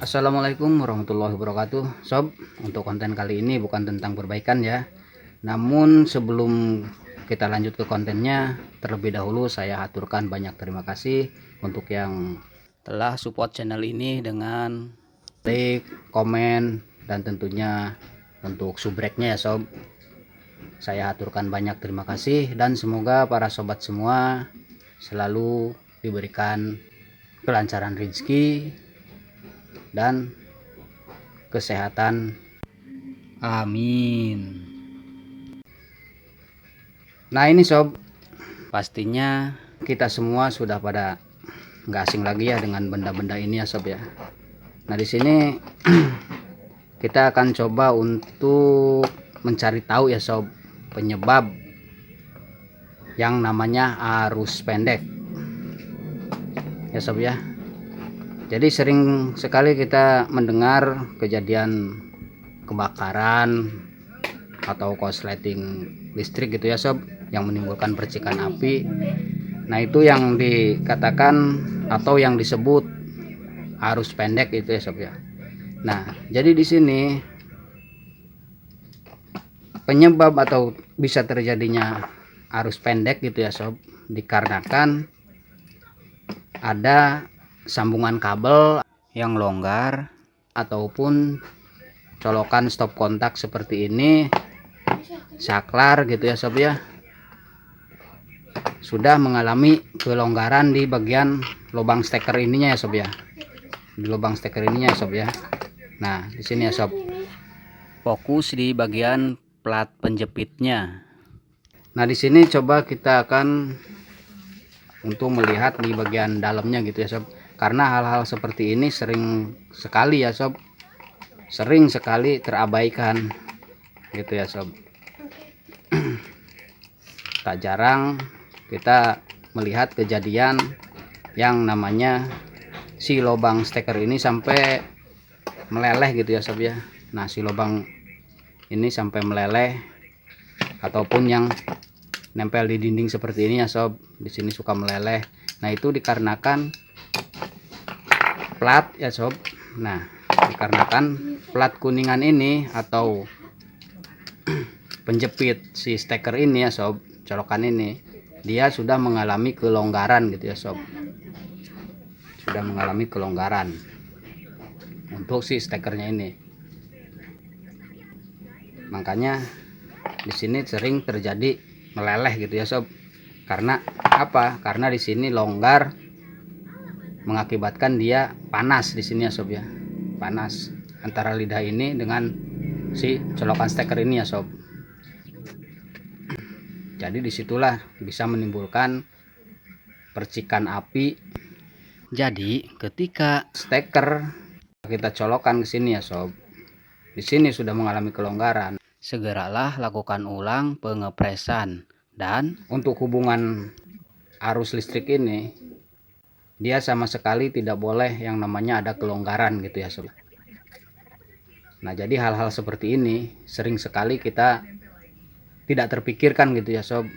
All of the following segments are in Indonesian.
Assalamualaikum warahmatullahi wabarakatuh. Sob, untuk konten kali ini bukan tentang perbaikan ya. Namun sebelum kita lanjut ke kontennya, terlebih dahulu saya aturkan banyak terima kasih untuk yang telah support channel ini dengan like, komen, dan tentunya untuk subreknya ya sob. Saya aturkan banyak terima kasih dan semoga para sobat semua selalu diberikan kelancaran rezeki dan kesehatan. Amin. Nah ini sob, pastinya kita semua sudah pada nggak asing lagi ya dengan benda-benda ini ya sob ya. Nah di sini kita akan coba untuk mencari tahu ya sob penyebab yang namanya arus pendek ya sob ya. Jadi sering sekali kita mendengar kejadian kebakaran atau korsleting listrik gitu ya sob, yang menimbulkan percikan api. Nah itu yang dikatakan atau yang disebut arus pendek itu ya sob ya. Nah jadi di sini penyebab atau bisa terjadinya arus pendek gitu ya sob, dikarenakan ada sambungan kabel yang longgar ataupun colokan stop kontak seperti ini, saklar gitu ya sob ya, sudah mengalami kelonggaran di bagian lubang steker ininya ya sob ya, di lubang steker ininya ya sob ya. Nah di sini ya sob, fokus di bagian plat penjepitnya. Nah di sini coba kita akan untuk melihat di bagian dalamnya gitu ya sob, karena hal-hal seperti ini sering sekali ya sob, sering sekali terabaikan gitu ya sob. Tak jarang kita melihat kejadian yang namanya si lubang steker ini sampai meleleh gitu ya sob ya. Nah si lubang ini sampai meleleh ataupun yang nempel di dinding seperti ini ya sob, di sini suka meleleh. Nah itu dikarenakan plat ya sob. Nah dikarenakan plat kuningan ini atau penjepit si steker ini ya sob, colokan ini dia sudah mengalami kelonggaran gitu ya sob, sudah mengalami kelonggaran untuk si stekernya ini. Makanya di sini sering terjadi meleleh gitu ya sob. Karena apa? Karena di sini longgar mengakibatkan dia panas di sini ya sob ya. Panas antara lidah ini dengan si colokan steker ini ya sob. Jadi disitulah bisa menimbulkan percikan api. Jadi ketika steker kita colokan ke sini ya sob, di sini sudah mengalami kelonggaran, segeralah lakukan ulang pengepresan. Dan untuk hubungan arus listrik ini, dia sama sekali tidak boleh yang namanya ada kelonggaran gitu ya sob. Nah jadi hal-hal seperti ini sering sekali kita tidak terpikirkan gitu ya sob.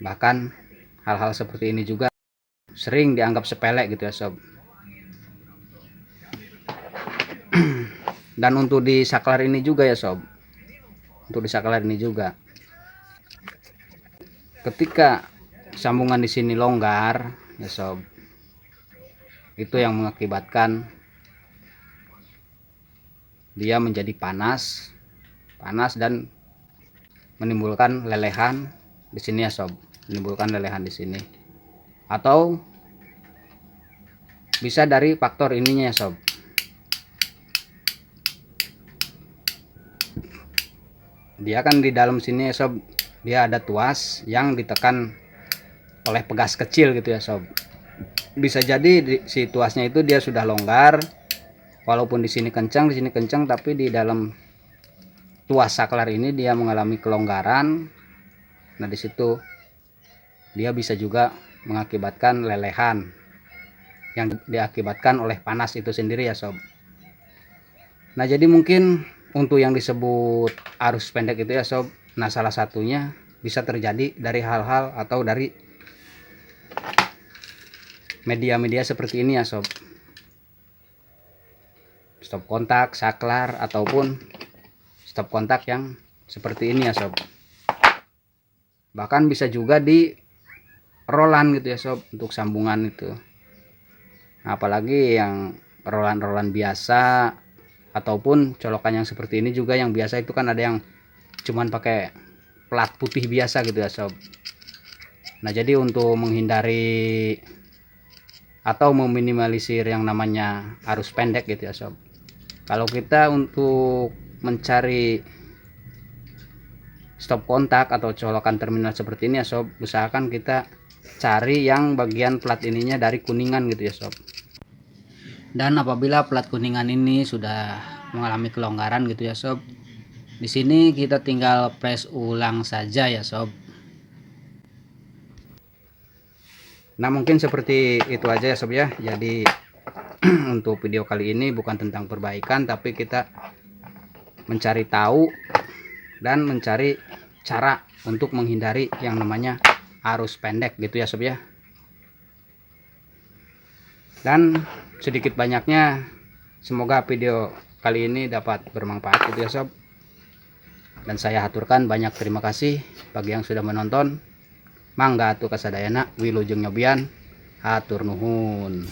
Bahkan hal-hal seperti ini juga sering dianggap sepele gitu ya sob. Dan untuk di saklar ini juga ya sob, untuk di saklar ini juga, ketika sambungan di sini longgar ya sob, itu yang mengakibatkan dia menjadi panas dan menimbulkan lelehan di sini ya sob, menimbulkan lelehan di sini. Atau bisa dari faktor ininya ya sob, dia kan di dalam sini ya sob, dia ada tuas yang ditekan oleh pegas kecil gitu ya sob. Bisa jadi si tuasnya itu dia sudah longgar, walaupun di sini kencang tapi di dalam tuas saklar ini dia mengalami kelonggaran. Nah di situ dia bisa juga mengakibatkan lelehan yang diakibatkan oleh panas itu sendiri ya sob. Nah jadi mungkin untuk yang disebut arus pendek itu ya sob, nah salah satunya bisa terjadi dari hal-hal atau dari media-media seperti ini ya sob. stop kontak, saklar, ataupun stop kontak yang seperti ini ya sob. Bahkan bisa juga di rolan gitu ya sob, untuk sambungan itu. Apalagi yang rolan-rolan biasa ataupun colokan yang seperti ini juga, yang biasa itu kan ada yang cuman pakai plat putih biasa gitu ya sob. Nah jadi untuk menghindari atau meminimalisir yang namanya arus pendek gitu ya sob, kalau kita untuk mencari stop kontak atau colokan terminal seperti ini ya sob, usahakan kita cari yang bagian plat ininya dari kuningan gitu ya sob. Dan apabila plat kuningan ini sudah mengalami kelonggaran gitu ya sob, di sini kita tinggal press ulang saja ya sob. Nah mungkin seperti itu aja ya sob ya. Jadi untuk video kali ini bukan tentang perbaikan, tapi kita mencari tahu dan mencari cara untuk menghindari yang namanya arus pendek gitu ya sob ya. Dan sedikit banyaknya semoga video kali ini dapat bermanfaat gitu ya sob. Dan saya haturkan banyak terima kasih bagi yang sudah menonton. Mangga atuh kasadayana wilujeng nyobian, hatur nuhun.